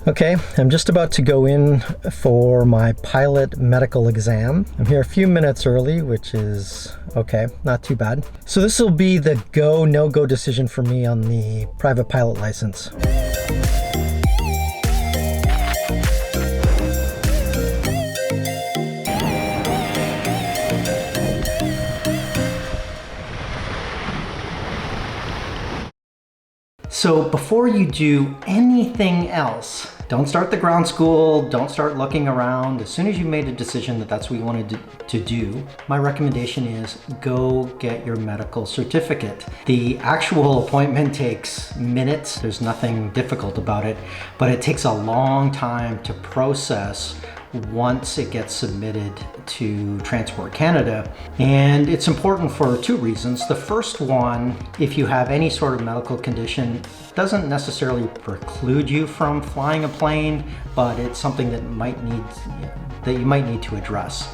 Okay, I'm just about to go in for my pilot medical exam. I'm here a few minutes early, which is okay, not too bad. So this will be the go, no-go decision for me on the private pilot license. So before you do anything else, don't start the ground school, don't start looking around. As soon as you made a decision that that's what you wanted to do, my recommendation is go get your medical certificate. The actual appointment takes minutes. There's nothing difficult about it, but it takes a long time to process once it gets submitted to Transport Canada. And it's important for two reasons. The first one, if you have any sort of medical condition, doesn't necessarily preclude you from flying a plane, but it's something that you might need to address.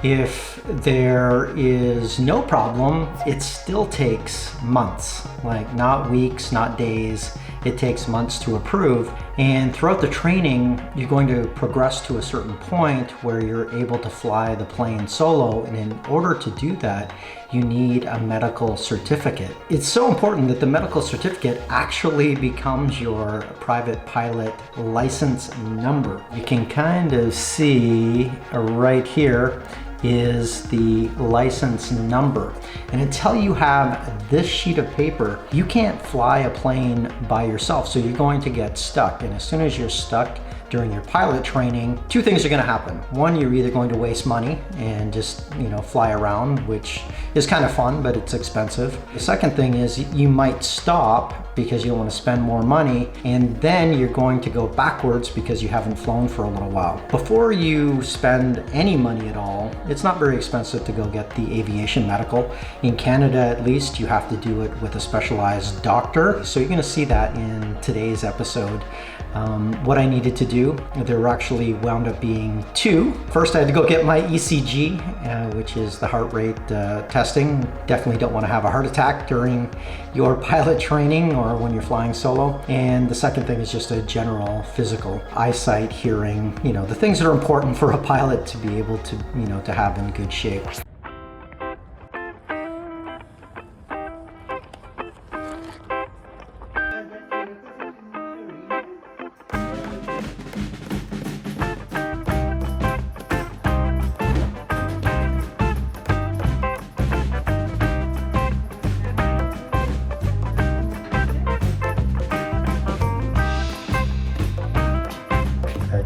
If there is no problem, it still takes months, like not weeks, not days. It takes months to approve. And throughout the training, you're going to progress to a certain point where you're able to fly the plane solo. And in order to do that, you need a medical certificate. It's so important that the medical certificate actually becomes your private pilot license number. You can kind of see right here is the license number. And until you have this sheet of paper, you can't fly a plane by yourself. So you're going to get stuck. And as soon as you're stuck during your pilot training, two things are going to happen. One, you're either going to waste money and just, fly around, which is kind of fun, but it's expensive. The second thing is you might stop because you want to spend more money, and then you're going to go backwards because you haven't flown for a little while. Before you spend any money at all, it's not very expensive to go get the aviation medical. In Canada, at least, you have to do it with a specialized doctor. So you're going to see that in today's episode. What I needed to do, there actually wound up being two. First, I had to go get my ECG, which is the heart rate testing. Definitely don't want to have a heart attack during your pilot training or when you're flying solo. And the second thing is just a general physical, eyesight, hearing, the things that are important for a pilot to be able to, to have in good shape.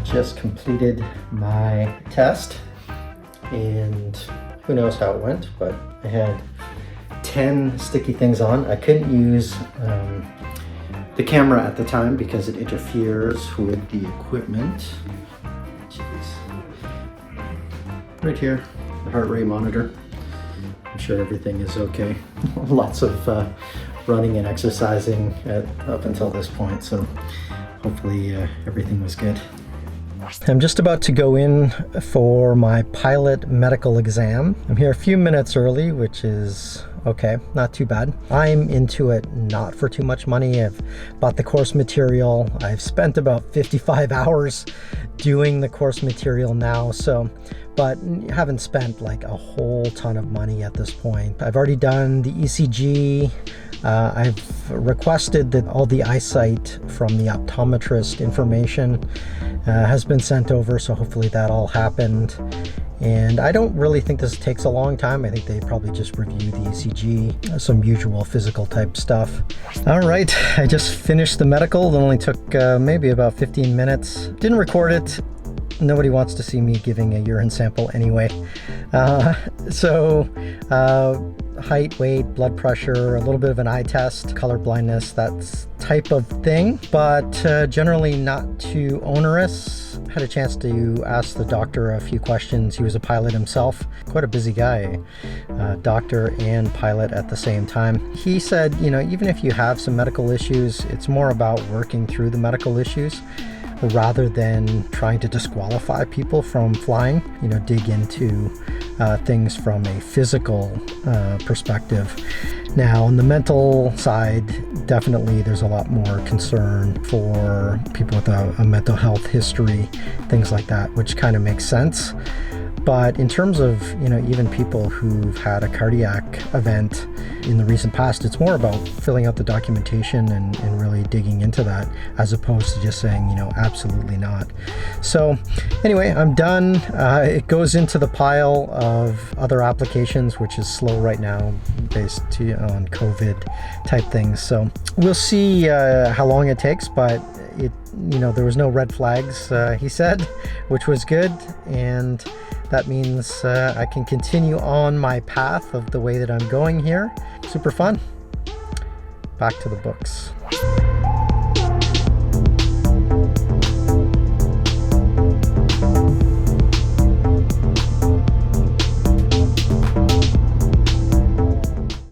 Just completed my test, and who knows how it went, but I had 10 sticky things on. I couldn't use the camera at the time because it interferes with the equipment. Jeez. Right here, the heart rate monitor. I'm sure everything is okay. Lots of running and exercising up until this point, so hopefully everything was good. I'm just about to go in for my pilot medical exam. I'm here a few minutes early, which is okay, not too bad. I'm into it not for too much money. I've bought the course material. I've spent about 55 hours doing the course material now, but haven't spent like a whole ton of money at this point. I've already done the ECG. I've requested that all the eyesight from the optometrist information has been sent over, so hopefully that all happened. And I don't really think this takes a long time. I think they probably just review the ECG, some usual physical type stuff. All right, I just finished the medical. It only took maybe about 15 minutes. Didn't record it. Nobody wants to see me giving a urine sample anyway. Height, weight, blood pressure, a little bit of an eye test, color blindness, that type of thing, but generally not too onerous. Had a chance to ask the doctor a few questions. He was a pilot himself, quite a busy guy, doctor and pilot at the same time. He said, even if you have some medical issues, it's more about working through the medical issues rather than trying to disqualify people from flying, dig into things from a physical perspective. Now, on the mental side, definitely there's a lot more concern for people with a mental health history, things like that, which kind of makes sense. But in terms of, even people who've had a cardiac event in the recent past, it's more about filling out the documentation and really digging into that, as opposed to just saying, absolutely not. So anyway, I'm done. It goes into the pile of other applications, which is slow right now based on COVID type things. So we'll see how long it takes, but there was no red flags, he said, which was good. And that means I can continue on my path of the way that I'm going here. Super fun. Back to the books.